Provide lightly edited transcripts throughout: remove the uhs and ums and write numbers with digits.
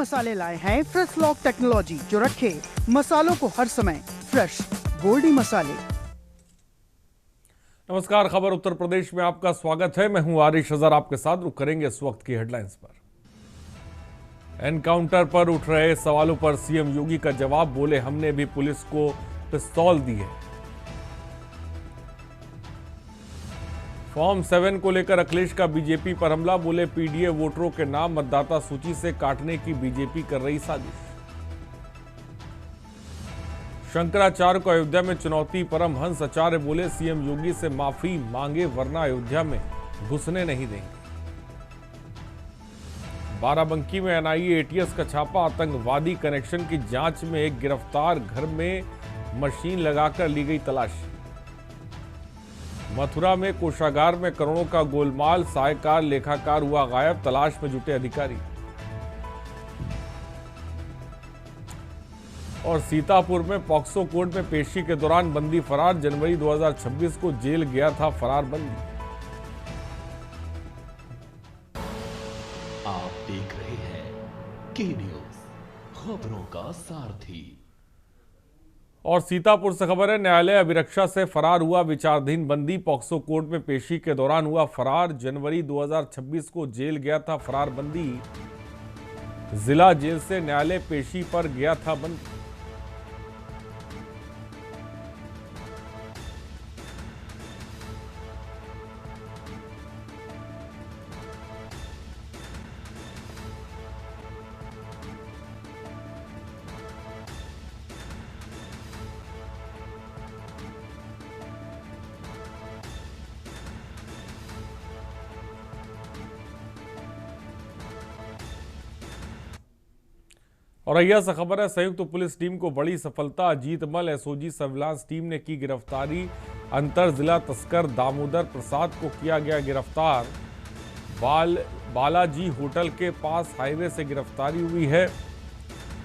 मसाले लाए हैं फ्रेश लॉक टेक्नोलॉजी जो रखे मसालों को हर समय फ्रेश। गोल्डी मसाले। नमस्कार, खबर उत्तर प्रदेश में आपका स्वागत है। मैं हूं आरिश अजहर, आपके साथ रुक करेंगे इस वक्त की हेडलाइंस पर। एनकाउंटर पर उठ रहे सवालों पर सीएम योगी का जवाब, बोले हमने भी पुलिस को पिस्तौल दी है। फॉर्म 7 को लेकर अखिलेश का बीजेपी पर हमला, बोले पीडीए वोटरों के नाम मतदाता सूची से काटने की बीजेपी कर रही साजिश। शंकराचार्य को अयोध्या में चुनौती, परमहंस आचार्य बोले सीएम योगी से माफी मांगे वरना अयोध्या में घुसने नहीं देंगे। बाराबंकी में एनआईए एटीएस का छापा, आतंकवादी कनेक्शन की जांच में एक गिरफ्तार, घर में मशीन लगाकर ली गई तलाशी। मथुरा में कोषागार में करोड़ों का गोलमाल, सहायकार लेखाकार हुआ गायब, तलाश में जुटे अधिकारी। और सीतापुर में पॉक्सो कोर्ट में पेशी के दौरान बंदी फरार, जनवरी 2026 को जेल गया था फरार बंदी। आप देख रहे हैं के न्यूज, खबरों का सारथी। और सीतापुर से खबर है, न्यायालय अभिरक्षा से फरार हुआ विचाराधीन बंदी, पॉक्सो कोर्ट में पेशी के दौरान हुआ फरार, जनवरी 2026 को जेल गया था फरार बंदी। जिला जेल से न्यायालय पेशी पर गया था बंदी। और अय्या से खबर है, संयुक्त पुलिस टीम को बड़ी सफलता, अजीतमल एसओजी सर्विलांस टीम ने की गिरफ्तारी, अंतर जिला तस्कर दामोदर प्रसाद को किया गया गिरफ्तार। बालाजी होटल के पास हाईवे से गिरफ्तारी हुई है।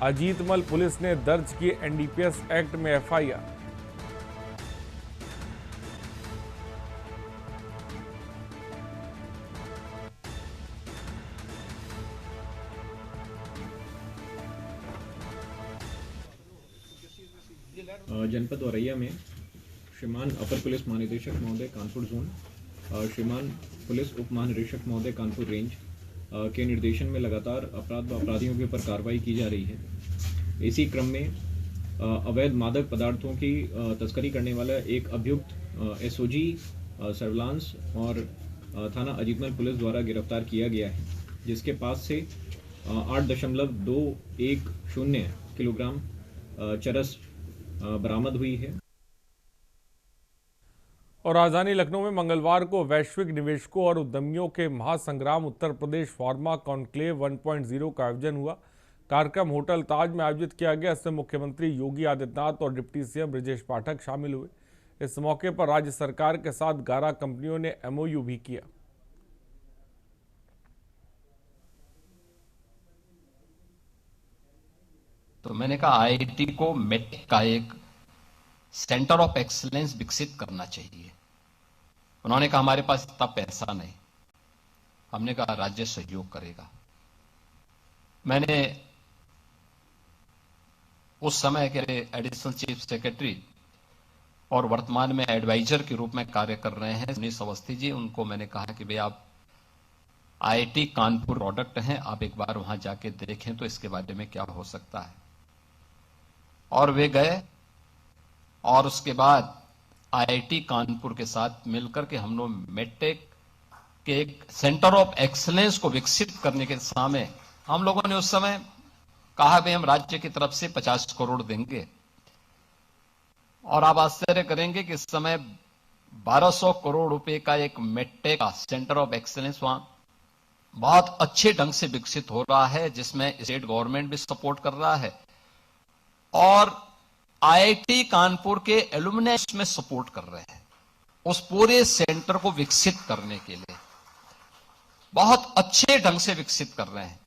अजीतमल पुलिस ने दर्ज की एनडीपीएस एक्ट में एफआईआर। जनपद औरैया में श्रीमान अपर पुलिस महानिदेशक महोदय कानपुर जोन, श्रीमान पुलिस उप महानिरीक्षक महोदय कानपुर रेंज के निर्देशन में लगातार अपराध व अपराधियों के ऊपर कार्रवाई की जा रही है। इसी क्रम में अवैध मादक पदार्थों की तस्करी करने वाला एक अभियुक्त एसओजी सर्विलांस और थाना अजीतमल पुलिस द्वारा गिरफ्तार किया गया है, जिसके पास से 8.210 किलोग्राम चरस बरामद हुई है। और राजधानी लखनऊ में मंगलवार को वैश्विक निवेशकों और उद्यमियों के महासंग्राम उत्तर प्रदेश फार्मा कॉन्क्लेव 1.0 का आयोजन हुआ। कार्यक्रम होटल ताज में आयोजित किया गया। इसमें मुख्यमंत्री योगी आदित्यनाथ और डिप्टी सीएम ब्रजेश पाठक शामिल हुए। इस मौके पर राज्य सरकार के साथ 11 कंपनियों ने एमओयू भी किया। तो मैंने कहा आईआईटी को मेटेक का एक सेंटर ऑफ एक्सीलेंस विकसित करना चाहिए। उन्होंने कहा हमारे पास इतना पैसा नहीं। हमने कहा राज्य सहयोग करेगा। मैंने उस समय के एडिशनल चीफ सेक्रेटरी और वर्तमान में एडवाइजर के रूप में कार्य कर रहे हैं सुनील अवस्थी जी, उनको मैंने कहा कि भाई आप आईआईटी कानपुर प्रोडक्ट हैं, आप एक बार वहां जाके देखें तो इसके बारे में क्या हो सकता है। और वे गए और उसके बाद आईआईटी कानपुर के साथ मिलकर के हम लोग मेडटेक के एक सेंटर ऑफ एक्सीलेंस को विकसित करने के दिशा में हम लोगों ने उस समय कहा भाई हम राज्य की तरफ से 50 करोड़ देंगे। और आप आश्चर्य करेंगे कि इस समय 1200 करोड़ रुपए का एक मेडटेक का सेंटर ऑफ एक्सीलेंस वहां बहुत अच्छे ढंग से विकसित हो रहा है, जिसमें स्टेट गवर्नमेंट भी सपोर्ट कर रहा है और आईआईटी कानपुर के एलुमनाई में सपोर्ट कर रहे हैं। उस पूरे सेंटर को विकसित करने के लिए बहुत अच्छे ढंग से विकसित कर रहे हैं।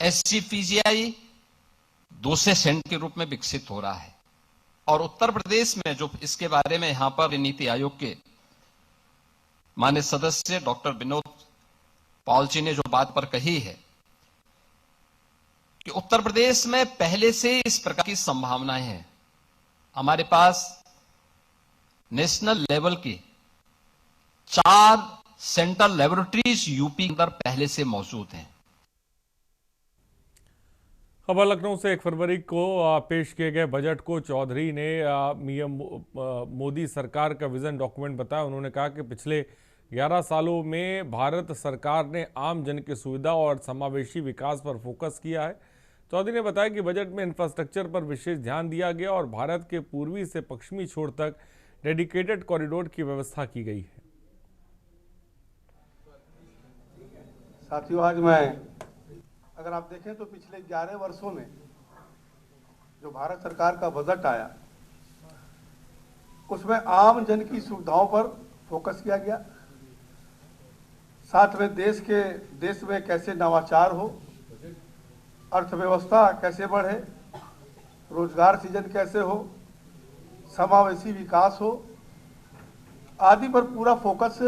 एससीपीजीआई दूसरे सेंटर के रूप में विकसित हो रहा है। और उत्तर प्रदेश में जो इसके बारे में यहां पर नीति आयोग के माननीय सदस्य डॉक्टर विनोद पॉल जी ने जो बात पर कही है, कि उत्तर प्रदेश में पहले से इस प्रकार की संभावनाएं हैं। हमारे पास नेशनल लेवल की 4 सेंट्रल लेबोरेटरीज यूपी के अंदर पहले से मौजूद हैं। खबर लखनऊ से 1 फरवरी को पेश किए गए बजट को चौधरी ने मोदी सरकार का विजन डॉक्यूमेंट बताया। उन्होंने कहा कि पिछले 11 सालों में भारत सरकार ने आम जन की सुविधा और समावेशी विकास पर फोकस किया है। चौधरी ने बताया कि बजट में इंफ्रास्ट्रक्चर पर विशेष ध्यान दिया गया और भारत के पूर्वी से पश्चिमी छोर तक डेडिकेटेड कॉरिडोर की व्यवस्था की गई है। साथियों, आज मैं अगर आप देखें तो पिछले 11 वर्षों में जो भारत सरकार का बजट आया उसमें आम जन की सुविधाओं पर फोकस किया गया। साथ में देश में कैसे नवाचार हो, अर्थव्यवस्था कैसे बढ़े, रोजगार सृजन कैसे हो, समावेशी विकास हो आदि पर पूरा फोकस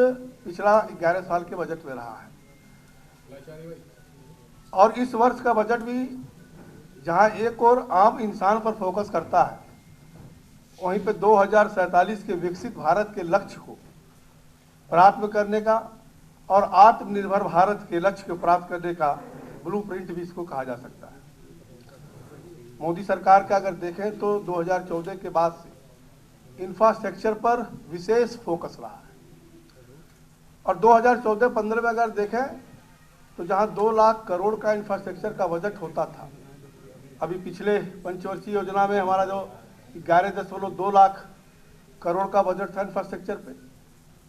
पिछला 11 साल के बजट में रहा है। और इस वर्ष का बजट भी जहां एक और आम इंसान पर फोकस करता है, वहीं पे 2047 के विकसित भारत के लक्ष्य को प्राप्त करने का और आत्मनिर्भर भारत के लक्ष्य को प्राप्त करने का ब्लूप्रिंट भी इसको कहा जा सकता है। मोदी सरकार का अगर देखें तो 2014 के बाद से इंफ्रास्ट्रक्चर पर विशेष फोकस रहा है और 2014-15 में अगर देखें तो जहां 2 लाख करोड़ का इंफ्रास्ट्रक्चर का बजट होता था, अभी पिछले पंचवर्षीय योजना में हमारा जो 11.2 लाख करोड़ का बजट था इंफ्रास्ट्रक्चर पे,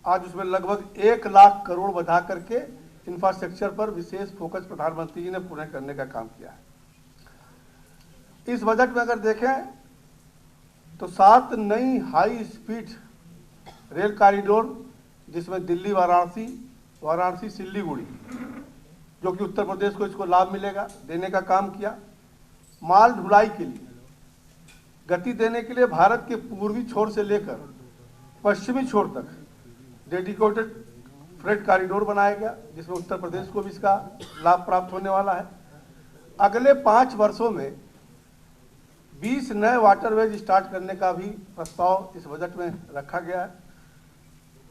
आज उसमें लगभग 1 लाख करोड़ बढ़ा करके इंफ्रास्ट्रक्चर पर विशेष फोकस प्रधानमंत्री जी ने पूर्ण करने का काम किया है। इस बजट में अगर देखें तो 7 नई हाई स्पीड रेल कॉरिडोर, जिसमें दिल्ली वाराणसी, वाराणसी सिल्लीगुड़ी, जो कि उत्तर प्रदेश को इसको लाभ मिलेगा, देने का काम किया। माल ढुलाई के लिए गति देने के लिए भारत के पूर्वी छोर से लेकर पश्चिमी छोर तक डेडिकेटेड फ्रेट कॉरिडोर बनाया गया, जिसमें उत्तर प्रदेश को भी इसका लाभ प्राप्त होने वाला है। अगले 5 वर्षों में 20 नए वाटरवेज स्टार्ट करने का भी प्रस्ताव इस बजट में रखा गया है।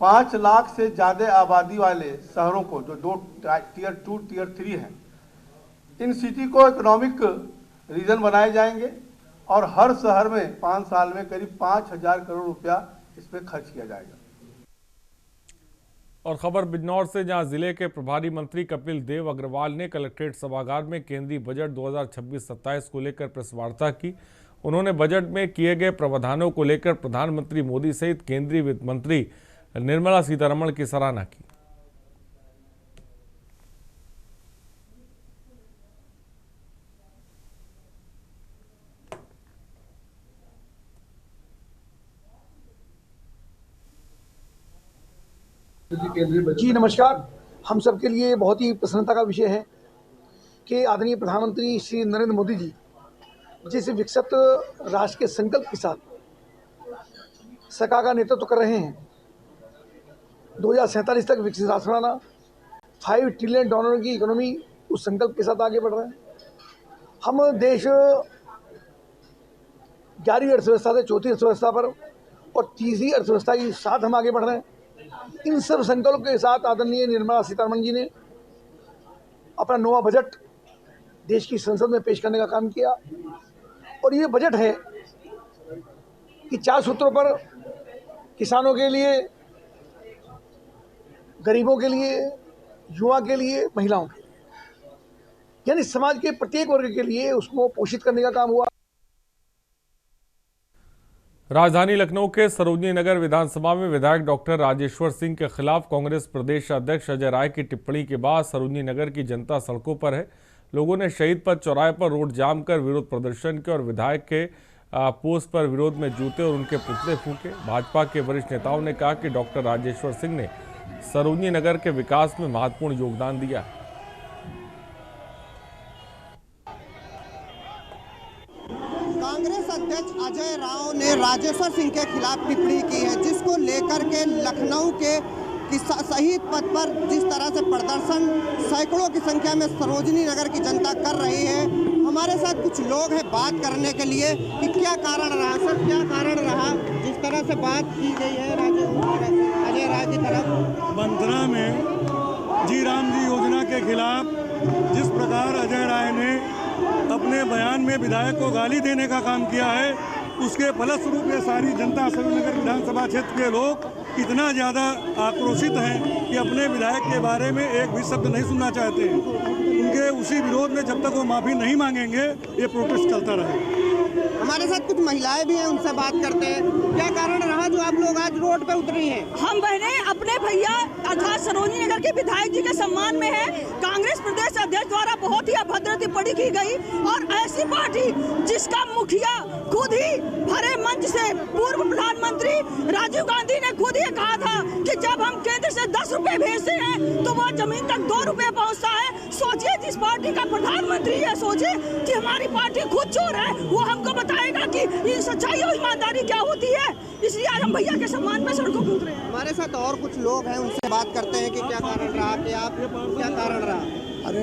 5 लाख से ज्यादा आबादी वाले शहरों को, जो 2 टियर 2 टियर 3 हैं, इन सिटी को इकोनॉमिक रीजन बनाए जाएंगे और हर शहर में 5 साल में करीब 5,000 करोड़ रुपया इस पर खर्च किया जाएगा। और खबर बिजनौर से, जहां जिले के प्रभारी मंत्री कपिल देव अग्रवाल ने कलेक्ट्रेट सभागार में केंद्रीय बजट 2026-27 को लेकर प्रेस वार्ता की। उन्होंने बजट में किए गए प्रावधानों को लेकर प्रधानमंत्री मोदी सहित केंद्रीय वित्त मंत्री निर्मला सीतारमण की सराहना की। जी नमस्कार। हम सबके लिए बहुत ही प्रसन्नता का विषय है कि आदरणीय प्रधानमंत्री श्री नरेंद्र मोदी जी जिस विकसित राष्ट्र के संकल्प के साथ सरकार का नेतृत्व कर रहे हैं, 2047 तक विकसित राष्ट्र बनाना, $5 ट्रिलियन की इकोनॉमी, उस संकल्प के साथ आगे बढ़ रहे हैं। हम देश 11वीं अर्थव्यवस्था से 4थी अर्थव्यवस्था पर और 3री अर्थव्यवस्था के साथ हम आगे बढ़ रहे हैं। इन सब संकल्पों के साथ आदरणीय निर्मला सीतारमण जी ने अपना नया बजट देश की संसद में पेश करने का काम किया और ये बजट है कि 4 सूत्रों पर किसानों के लिए, गरीबों के लिए, युवा के लिए, महिलाओं के लिए, यानी समाज के प्रत्येक वर्ग के लिए उसको पोषित करने का काम हुआ। राजधानी लखनऊ के सरोजनी नगर विधानसभा में विधायक डॉक्टर राजेश्वर सिंह के खिलाफ कांग्रेस प्रदेश अध्यक्ष अजय राय की टिप्पणी के बाद सरोजनी नगर की जनता सड़कों पर है। लोगों ने शहीद पथ चौराहे पर रोड जाम कर विरोध प्रदर्शन किया और विधायक के पोस्ट पर विरोध में जूते और उनके पुतले फूंके। भाजपा के वरिष्ठ नेताओं ने कहा कि डॉक्टर राजेश्वर सिंह ने सरोजनी नगर के विकास में महत्वपूर्ण योगदान दिया। कांग्रेस अध्यक्ष अजय राव ने राजेश्वर सिंह के खिलाफ टिप्पणी की है, जिसको लेकर के लखनऊ के शहीद पथ पर जिस तरह से प्रदर्शन सैकड़ों की संख्या में सरोजनी नगर की जनता कर रही है। हमारे साथ कुछ लोग हैं बात करने के लिए कि क्या कारण रहा सर, क्या कारण रहा जिस तरह से बात की गई है अजय राय की तरफ। मंत्रा में जी राम जी योजना के खिलाफ जिस प्रकार अजय राय ने अपने बयान में विधायक को गाली देने का काम किया है, उसके फलस्वरूप ये सारी जनता श्रीनगर विधानसभा क्षेत्र के लोग इतना ज़्यादा आक्रोशित हैं कि अपने विधायक के बारे में एक भी शब्द नहीं सुनना चाहते हैं। उनके उसी विरोध में जब तक वो माफ़ी नहीं मांगेंगे ये प्रोटेस्ट चलता रहेगा। हमारे साथ कुछ महिलाएं भी हैं, उनसे बात करते हैं। क्या कारण रहा जो आप लोग आज रोड पे उतरी हैं? हम बहनें अपने भैया अर्थात सरोजनी नगर के विधायक जी के सम्मान में है। कांग्रेस प्रदेश अध्यक्ष द्वारा बहुत ही अभद्र टिप्पणी की गई और ऐसी पार्टी जिसका मुखिया खुद ही भरे मंच से पूर्व प्रधानमंत्री राजीव गांधी ने खुद ये कहा था कि जब हम केंद्र से 10 रुपए भेजते हैं तो वह जमीन तक 2 रुपए पहुँचता है। सोचिए जिस पार्टी का प्रधानमंत्री है, सोचिए कि हमारी पार्टी खुद चोर है, वो हमको बताएगा कि ये सच्चाई और ईमानदारी क्या होती है। इसलिए आज हम भैया के सम्मान पे सड़कों पर उतरे हैं। हमारे साथ और कुछ लोग हैं, उनसे बात करते हैं कि क्या कारण रहा, कि आप क्या कारण रहा। अरे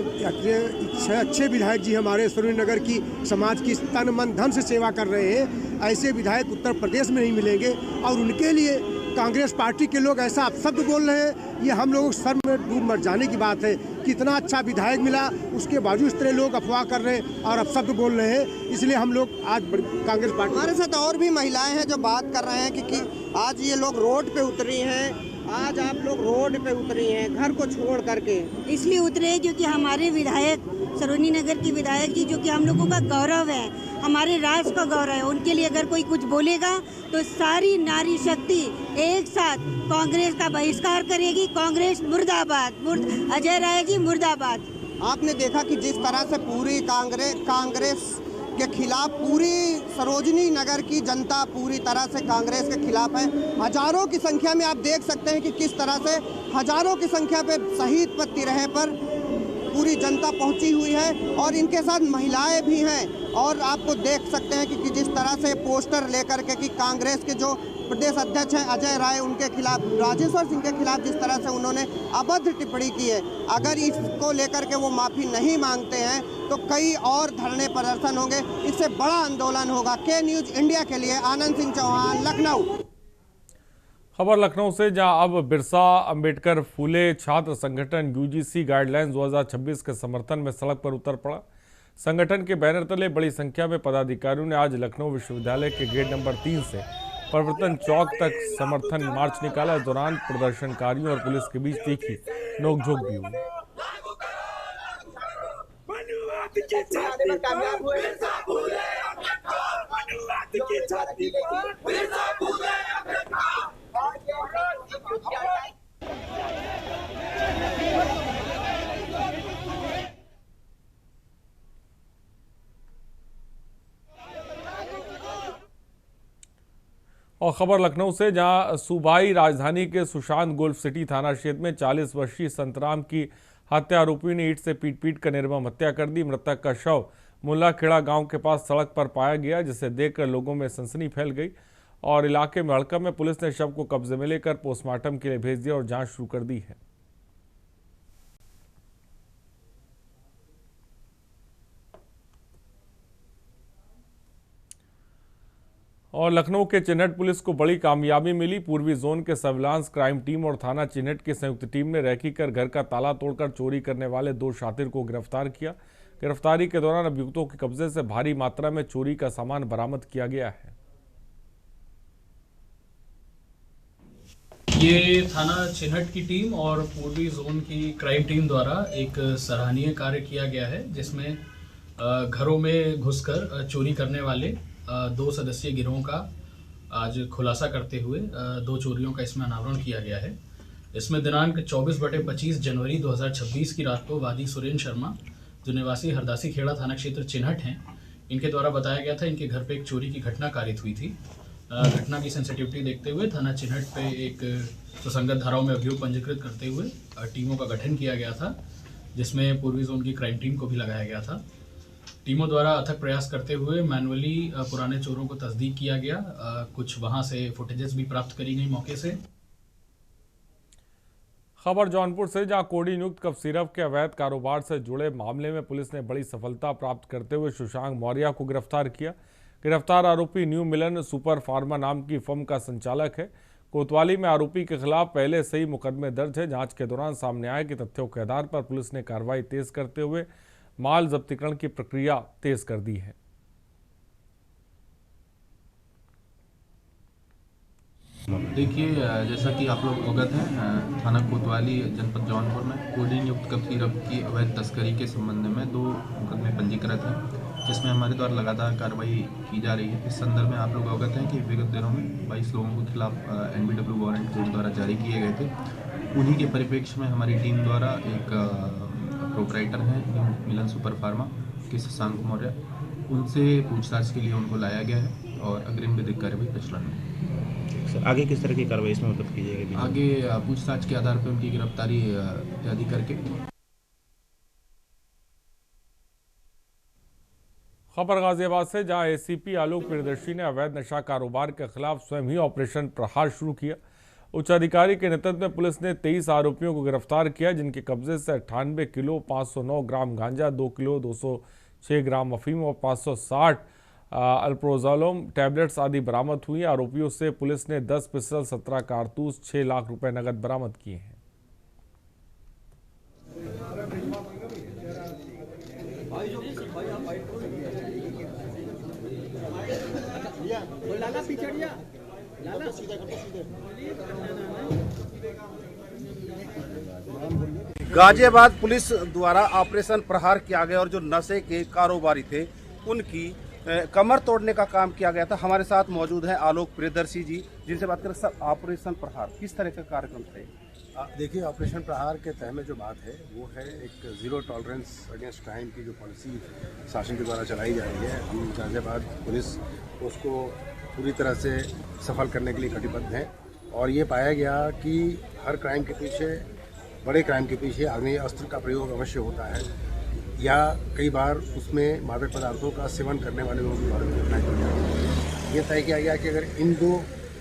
अच्छे विधायक जी हमारे सरोजनी नगर की समाज की तन मन धन से सेवा कर रहे हैं। ऐसे विधायक उत्तर प्रदेश में नहीं मिलेंगे और उनके लिए कांग्रेस पार्टी के लोग ऐसा अपशब्द बोल रहे हैं, ये हम लोगों सर में डूब मर जाने की बात है। कितना अच्छा विधायक मिला, उसके बावजूद इस तरह लोग अफवाह कर रहे हैं और अपशब्द बोल रहे हैं। इसलिए हम लोग आज कांग्रेस पार्टी। हमारे साथ और भी महिलाएं हैं जो बात कर रहे हैं कि आज ये लोग रोड पे उतरी हैं। आज आप लोग रोड पे उतरी हैं घर को छोड़ करके। इसलिए उतरे क्योंकि हमारे विधायक सरोजनी नगर की विधायक जी जो कि हम लोगों का गौरव है, हमारे राज्य का गौरव है, उनके लिए अगर कोई कुछ बोलेगा तो सारी नारी शक्ति एक साथ कांग्रेस का बहिष्कार करेगी। कांग्रेस मुर्दाबाद, अजय राय जी मुर्दाबाद। आपने देखा कि जिस तरह से पूरी कांग्रेस के खिलाफ पूरी सरोजनी नगर की जनता पूरी तरह से कांग्रेस के खिलाफ है। हजारों की संख्या में आप देख सकते हैं कि किस तरह से हजारों की संख्या पे शहीद पर तिरहे पर पूरी जनता पहुंची हुई है और इनके साथ महिलाएं भी हैं। और आपको देख सकते हैं कि जिस तरह से पोस्टर लेकर के कि कांग्रेस के जो प्रदेश अध्यक्ष हैं अजय राय, उनके खिलाफ राजेश्वर सिंह के खिलाफ जिस तरह से उन्होंने अभद्र टिप्पणी की है, अगर इसको लेकर के वो माफ़ी नहीं मांगते हैं तो कई और धरने प्रदर्शन होंगे, इससे बड़ा आंदोलन होगा। के न्यूज़ इंडिया के लिए आनंद सिंह चौहान, लखनऊ। खबर लखनऊ से, जहां अब बिरसा अंबेडकर फूले छात्र संगठन यूजीसी गाइडलाइंस 2026 के समर्थन में सड़क पर उतर पड़ा। संगठन के बैनर तले बड़ी संख्या में पदाधिकारियों ने आज लखनऊ विश्वविद्यालय के गेट नंबर 3 से परिवर्तन चौक तक समर्थन मार्च निकाला। इस दौरान प्रदर्शनकारियों और पुलिस के बीच तीखी नोकझोंक भी हुई। और खबर लखनऊ से, जहां सूबाई राजधानी के सुशांत गोल्फ सिटी थाना क्षेत्र में 40 वर्षीय संतराम की हत्या आरोपी ने ईंट से पीट कर निर्मम हत्या कर दी। मृतक का शव मुल्ला खेड़ा गांव के पास सड़क पर पाया गया, जिसे देखकर लोगों में सनसनी फैल गई और इलाके में हड़कंप में पुलिस ने शव को कब्जे में लेकर पोस्टमार्टम के लिए भेज दिया और जांच शुरू कर दी है। और लखनऊ के चिन्हट पुलिस को बड़ी कामयाबी मिली। पूर्वी जोन के सर्विलांस क्राइम टीम और थाना चिन्हट की संयुक्त टीम ने रेकी कर घर का ताला तोड़कर चोरी करने वाले 2 शातिर को गिरफ्तार किया। गिरफ्तारी के दौरान अभियुक्तों के कब्जे से भारी मात्रा में चोरी का सामान बरामद किया गया है। ये थाना चिन्हट की टीम और पूर्वी जोन की क्राइम टीम द्वारा एक सराहनीय कार्य किया गया है, जिसमें घरों में घुसकर चोरी करने वाले 2 सदस्यीय गिरोह का आज खुलासा करते हुए 2 चोरियों का इसमें अनावरण किया गया है। इसमें दिनांक 24/25 जनवरी 2026 की रात को वादी सुरेंद्र शर्मा, जो निवासी हरदासी खेड़ा थाना क्षेत्र चिन्हट हैं, इनके द्वारा बताया गया था इनके घर पे एक चोरी की घटना कारित हुई थी। घटना की सेंसिटिविटी देखते हुए थाना चिन्हट पे एक सुसंगत धाराओं में अभियोग पंजीकृत करते हुए टीमों का गठन किया गया था, जिसमें पूर्वी जोन की क्राइम टीम को भी लगाया गया था। टीमों द्वारा अथक प्रयास करते हुए मैनुअली पुराने चोरों को तस्दीक किया गया। कुछ वहां से फुटेजेस भी प्राप्त करी गई मौके से। खबर जौनपुर से, जहां कोडी नियुक्त कफ सिरप के अवैध कारोबार से जुड़े मामले में पुलिस ने बड़ी सफलता प्राप्त करते हुए सुशांक मौर्य को गिरफ्तार किया। गिरफ्तार आरोपी न्यू मिलन सुपर फार्मा नाम की फर्म का संचालक है। कोतवाली में आरोपी के खिलाफ पहले से ही मुकदमे दर्ज है। जांच के दौरान सामने आए कि तथ्यों के आधार पर पुलिस ने कार्रवाई तेज करते हुए माल जब्तीकरण की प्रक्रिया तेज कर दी है। देखिए, जैसा कि आप लोग अवगत हैं, थाना कोतवाली जनपद जौनपुर में कोडी नियुक्त कफ सिरप की अवैध तस्करी के संबंध में 2 मुकदमे पंजीकृत हैं, जिसमें हमारे द्वारा लगातार कार्रवाई की जा रही है। इस संदर्भ में आप लोग अवगत हैं कि विगत दिनों में 22 लोगों के खिलाफ NBW वारंट कोर्ट द्वारा जारी किए गए थे। उन्हीं के परिप्रेक्ष्य में हमारी टीम द्वारा एक प्रोपराइटर हैं मिलन सुपर फार्मा के शशांक मौर्य, उनसे पूछताछ के लिए उनको लाया गया है और अग्रिम विधिक कार्रवाई प्रचलन में। आगे किस तरह की कार्रवाई इसमें मतलब की जाएगी? आगे पूछताछ के आधार पर उनकी गिरफ्तारी इत्यादि करके। खबर गाजियाबाद से, जहां ACP आलोक प्रियदर्शी ने अवैध नशा कारोबार के खिलाफ स्वयं ही ऑपरेशन प्रहार शुरू किया। उच्च अधिकारी के नेतृत्व में पुलिस ने 23 आरोपियों को गिरफ्तार किया, जिनके कब्जे से 98 किलो 509 ग्राम गांजा, 2 किलो 206 ग्राम अफीम और 560 अल्प्रोजोलम टैबलेट्स आदि बरामद हुई। आरोपियों से पुलिस ने 10 पिस्टल, 17 कारतूस, 6 लाख रुपए नकद बरामद किए हैं। गाजियाबाद पुलिस द्वारा ऑपरेशन प्रहार किया गया और जो नशे के कारोबारी थे उनकी कमर तोड़ने का काम किया गया था। हमारे साथ मौजूद हैं आलोक प्रियदर्शी जी, जिनसे बात करें। सर, ऑपरेशन प्रहार किस तरह का कार्यक्रम थे? देखिए, ऑपरेशन प्रहार के तहत में जो बात है वो है एक जीरो टॉलरेंस अगेंस्ट क्राइम की जो पॉलिसी शासन के द्वारा चलाई जा रही है। हम गाजियाबाद पुलिस उसको पूरी तरह से सफल करने के लिए कटिबद्ध हैं और ये पाया गया कि हर क्राइम के पीछे, बड़े क्राइम के पीछे आग्नेय अस्त्र का प्रयोग अवश्य होता है या कई बार उसमें मादक पदार्थों का सेवन करने वाले लोगों की भारत में घटनाएं बढ़ जाती हैं। ये तय किया गया कि अगर इन 2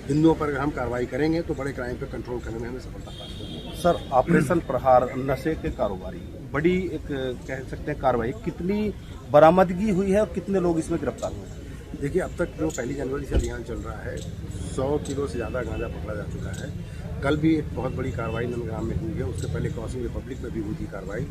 बिंदुओं पर हम कार्रवाई करेंगे तो बड़े क्राइम पर कंट्रोल करने में हमें सफलता प्राप्त होगी। सर, ऑपरेशन प्रहार नशे के कारोबारी, बड़ी एक कह सकते हैं कार्रवाई, कितनी बरामदगी हुई है और कितने लोग इसमें गिरफ्तार हुए हैं? देखिए, अब तक जो 1 जनवरी से अभियान चल रहा है 100 किलो से ज़्यादा गांजा पकड़ा जा चुका है। कल भी एक बहुत बड़ी कार्रवाई नंदग्राम में हुई है, उससे पहले क्रॉसिंग रिपब्लिक में भी हुई थी कार्रवाई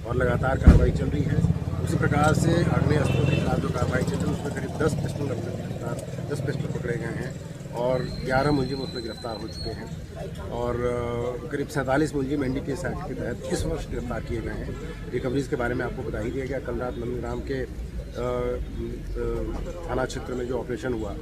और लगातार कार्रवाई चल रही है। उसी प्रकार से आग्नेय अस्त्रों के खिलाफ जो कार्रवाई चल रही है उसमें करीब 10 पिस्टल अब तक गिरफ्तार 10 पिस्टल पकड़े गए हैं और 11 मुलजिम उसमें गिरफ्तार हो चुके हैं और करीब 47 मुलजिम NDPS एक्ट के तहत इस वर्ष गिरफ्तार किए गए हैं। रिकवरीज के बारे में आपको बता ही दिया गया। कल रात नंदग्राम के थाना क्षेत्र में जो ऑपरेशन हुआ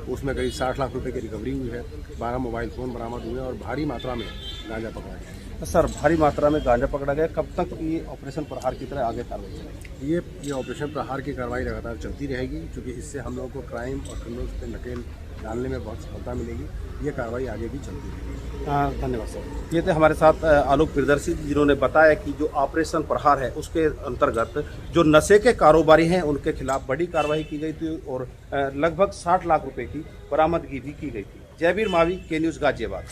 उसमें करीब 60 लाख रुपए की रिकवरी हुई है, 12 मोबाइल फ़ोन बरामद हुए और भारी मात्रा में गांजा पकड़ा गया। सर, भारी मात्रा में गांजा पकड़ा गया, कब तक ये ऑपरेशन प्रहार की तरह आगे कार्रवाई चलेगी? ये ऑपरेशन प्रहार की कार्रवाई लगातार चलती रहेगी, क्योंकि इससे हम लोगों को क्राइम और क्रिमिनल्स पे नकेल डालने में बहुत सफलता मिलेगी। ये कार्रवाई आगे भी चलती रहेगी। धन्यवाद सर। ये थे हमारे साथ आलोक प्रियदर्शी, जिन्होंने बताया कि जो ऑपरेशन प्रहार है उसके अंतर्गत जो नशे के कारोबारी हैं उनके खिलाफ बड़ी कार्रवाई की गई थी और लगभग 60 लाख रुपए की बरामदगी भी की गई थी। जयवीर मावी, के न्यूज़ गाजियाबाद।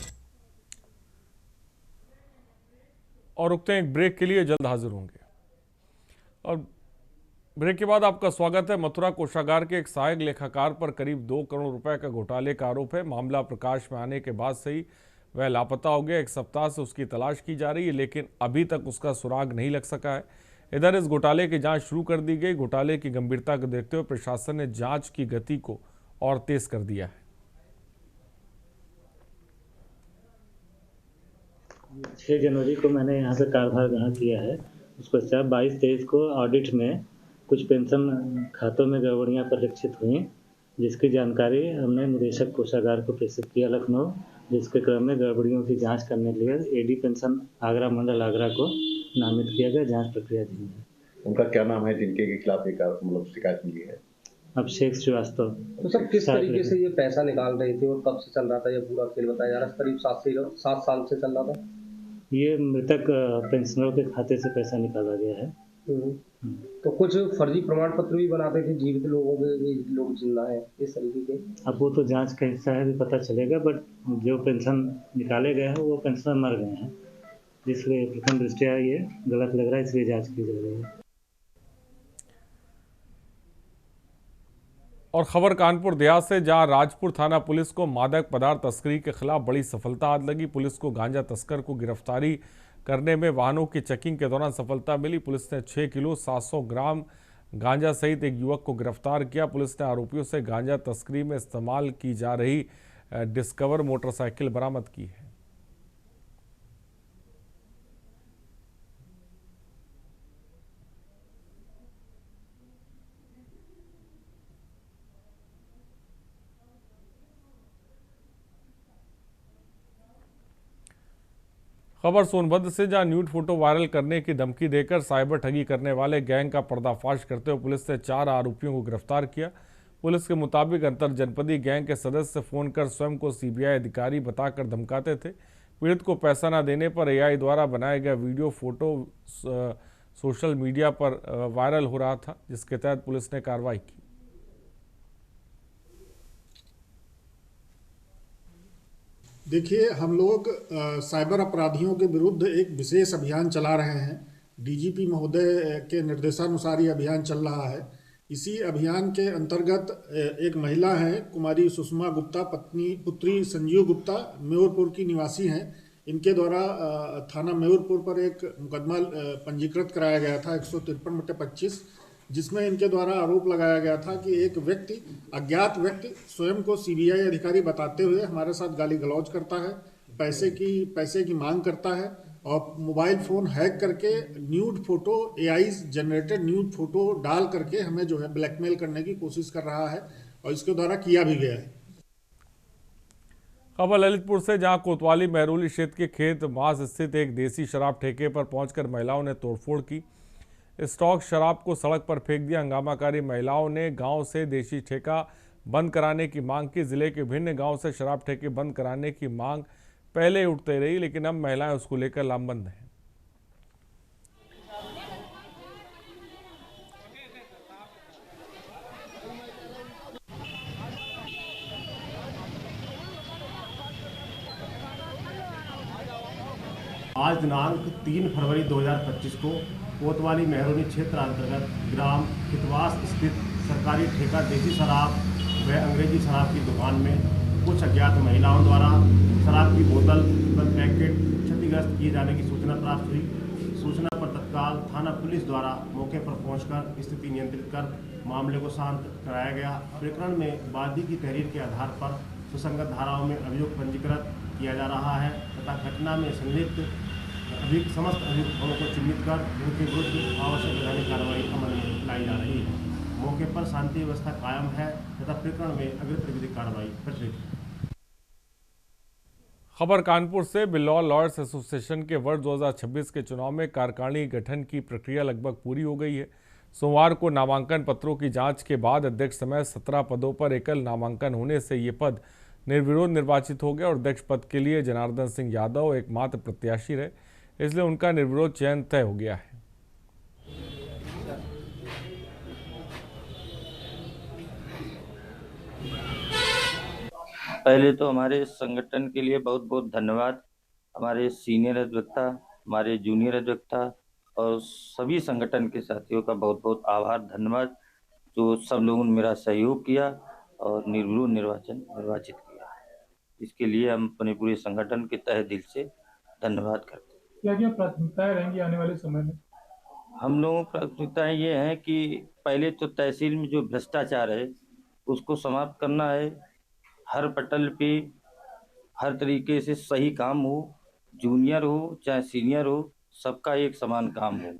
और रुकते हैं एक ब्रेक के लिए, जल्द हाजिर होंगे। और ब्रेक के बाद आपका स्वागत है। मथुरा कोषागार के एक सहायक लेखाकार पर करीब 2 करोड़ रुपए का घोटाले का आरोप है। मामला प्रकाश में आने के बाद से ही वह लापता हो गया। 1 सप्ताह से उसकी तलाश की जा रही है, लेकिन अभी तक उसका सुराग नहीं लग सका है। इधर इस घोटाले की जांच शुरू कर दी गई। घोटाले की गंभीरता को देखते हुए प्रशासन ने जांच की गति को और तेज कर दिया है। 6 जनवरी को मैंने यहाँ से कार्यभार ग्रहण किया है। उस पश्चात 22-23 को ऑडिट में कुछ पेंशन खातों में गड़बड़ियाँ परिलक्षित हुई, जिसकी जानकारी हमने निदेशक कोषागार को प्रेषित किया लखनऊ, जिसके क्रम में गड़बड़ियों की जांच करने के लिए AD पेंशन आगरा मंडल आगरा को नामित किया गया। जांच प्रक्रिया दी है। उनका क्या नाम है जिनके खिलाफ शिकायत मिली है? अभिषेक श्रीवास्तव। तो सब किस तरीके से ये पैसा निकाल रहे थे और कब से चल रहा था ये पूरा खेल बताया जा रहा है? करीब 7 साल से चल रहा था। ये मृतक पेंशनरों के खाते से पैसा निकाला गया है। तो कुछ फर्जी प्रमाण पत्र भी बनाते थे, जीवित लोगों के लोग जिंदा है, इस तरीके के। अब वो तो जांच का हिस्सा है, भी पता चलेगा, बट जो पेंशन निकाले गए हैं वो पेंशनर मर गए हैं। जिसलिए प्रथम दृष्टया ये गलत लग रहा है, इसलिए जांच की जा रही है। और खबर कानपुर देहात से, जहां राजपुर थाना पुलिस को मादक पदार्थ तस्करी के खिलाफ बड़ी सफलता हाथ लगी। पुलिस को गांजा तस्कर को गिरफ्तारी करने में वाहनों की चेकिंग के दौरान सफलता मिली। पुलिस ने 6 किलो 700 ग्राम गांजा सहित एक युवक को गिरफ्तार किया। पुलिस ने आरोपियों से गांजा तस्करी में इस्तेमाल की जा रही डिस्कवर मोटरसाइकिल बरामद की है। खबर सोनभद्र से, जहां न्यूड फोटो वायरल करने की धमकी देकर साइबर ठगी करने वाले गैंग का पर्दाफाश करते हुए पुलिस ने 4 आरोपियों को गिरफ्तार किया। पुलिस के मुताबिक अंतर जनपदीय गैंग के सदस्य फोन कर स्वयं को सीबीआई अधिकारी बताकर धमकाते थे। पीड़ित को पैसा न देने पर एआई द्वारा बनाया गया वीडियो फोटो सोशल मीडिया पर वायरल हो रहा था, जिसके तहत पुलिस ने कार्रवाई की। देखिए, हम लोग साइबर अपराधियों के विरुद्ध एक विशेष अभियान चला रहे हैं। डीजीपी महोदय के निर्देशानुसार ये अभियान चल रहा है। इसी अभियान के अंतर्गत एक महिला है, कुमारी सुषमा गुप्ता, पुत्री संजीव गुप्ता, मेयरपुर की निवासी हैं। इनके द्वारा थाना मेयरपुर पर एक मुकदमा पंजीकृत कराया गया था 153/25, जिसमें इनके द्वारा आरोप लगाया गया था कि एक व्यक्ति, अज्ञात व्यक्ति, स्वयं को सीबीआई अधिकारी बताते हुए हमारे साथ गाली गलौज करता है, पैसे की मांग करता है और मोबाइल फ़ोन हैक करके nude photo, AI generated nude photo डाल करके हमें जो है ब्लैकमेल करने की कोशिश कर रहा है और इसके द्वारा किया भी गया है। खबर ललितपुर से, जहां कोतवाली महरौली क्षेत्र के खेत मास स्थित एक देसी शराब ठेके पर पहुंचकर महिलाओं ने तोड़फोड़ की। स्टॉक शराब को सड़क पर फेंक दिया। हंगामाकारी महिलाओं ने गांव से देसी ठेका बंद कराने की मांग की। जिले के विभिन्न गांव से शराब ठेके बंद कराने की मांग पहले उठते रही, लेकिन अब महिलाएं उसको लेकर लामबंद हैं। आज दिनांक 3 फरवरी 2025 को कोतवाली महरौली क्षेत्र अंतर्गत ग्राम हितवास स्थित सरकारी ठेका देसी शराब व अंग्रेजी शराब की दुकान में कुछ अज्ञात महिलाओं द्वारा शराब की बोतल व पैकेट क्षतिग्रस्त किए जाने की सूचना प्राप्त हुई। सूचना पर तत्काल थाना पुलिस द्वारा मौके पर पहुंचकर स्थिति नियंत्रित कर मामले को शांत कराया गया। प्रकरण में वादी की तहरीर के आधार पर सुसंगत धाराओं में अभियोग पंजीकृत किया जा रहा है तथा घटना में संलिप्त समस्त अभियुक्तों को चिन्हित कर उनके विरुद्ध आवश्यक वैधानिक कार्रवाई अमल में लाई जा रही है। मौके पर शांति व्यवस्था कायम है तथा प्रकरण में अग्रिम विधिक कार्रवाई प्रचलित है। खबर कानपुर से, बिल्लौर लॉयर्स एसोसिएशन के वर्ष 2026 के चुनाव में कार्यकारिणी गठन की प्रक्रिया लगभग पूरी हो गई है। सोमवार को नामांकन पत्रों की जांच के बाद अध्यक्ष समेत 17 पदों पर एकल नामांकन होने से ये पद निर्विरोध निर्वाचित हो गया और अध्यक्ष पद के लिए जनार्दन सिंह यादव एकमात्र प्रत्याशी रहे, इसलिए उनका निर्विरोध चयन तय हो गया है। पहले तो हमारे संगठन के लिए बहुत बहुत धन्यवाद। हमारे सीनियर अधिवक्ता, हमारे जूनियर अधिवक्ता और सभी संगठन के साथियों का बहुत बहुत आभार, धन्यवाद, जो सब लोगों ने मेरा सहयोग किया और निर्विरोध निर्वाचित किया। इसके लिए हम अपने पूरे संगठन के तहे दिल से धन्यवाद करते हैं। क्या प्राथमिकताएं रहेंगी आने वाले समय में? हम लोगों की प्राथमिकताएं ये हैं कि पहले तो तहसील में जो भ्रष्टाचार है उसको समाप्त करना है। हर पटल पे हर तरीके से सही काम हो, जूनियर हो चाहे सीनियर हो, सबका एक समान काम हो।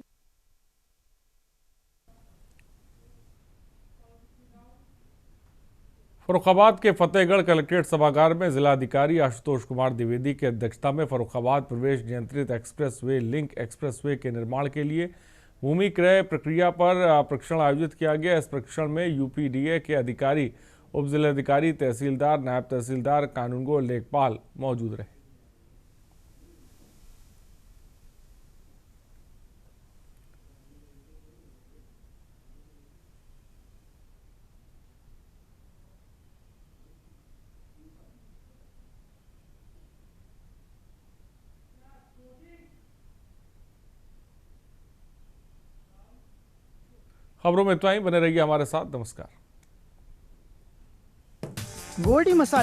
फर्रुखाबाद के फतेहगढ़ कलेक्ट्रेट सभागार में जिलाधिकारी आशुतोष कुमार द्विवेदी की अध्यक्षता में फर्रुखाबाद प्रवेश नियंत्रित एक्सप्रेसवे लिंक एक्सप्रेसवे के निर्माण के लिए भूमि क्रय प्रक्रिया पर प्रशिक्षण आयोजित किया गया। इस प्रशिक्षण में यूपीडीए के अधिकारी, उप जिलाधिकारी, तहसीलदार, नायब तहसीलदार, कानूनगो, लेखपाल मौजूद रहे। खबरों में इतना ही, बने रहिए हमारे साथ। नमस्कार। गोल्डी मसाला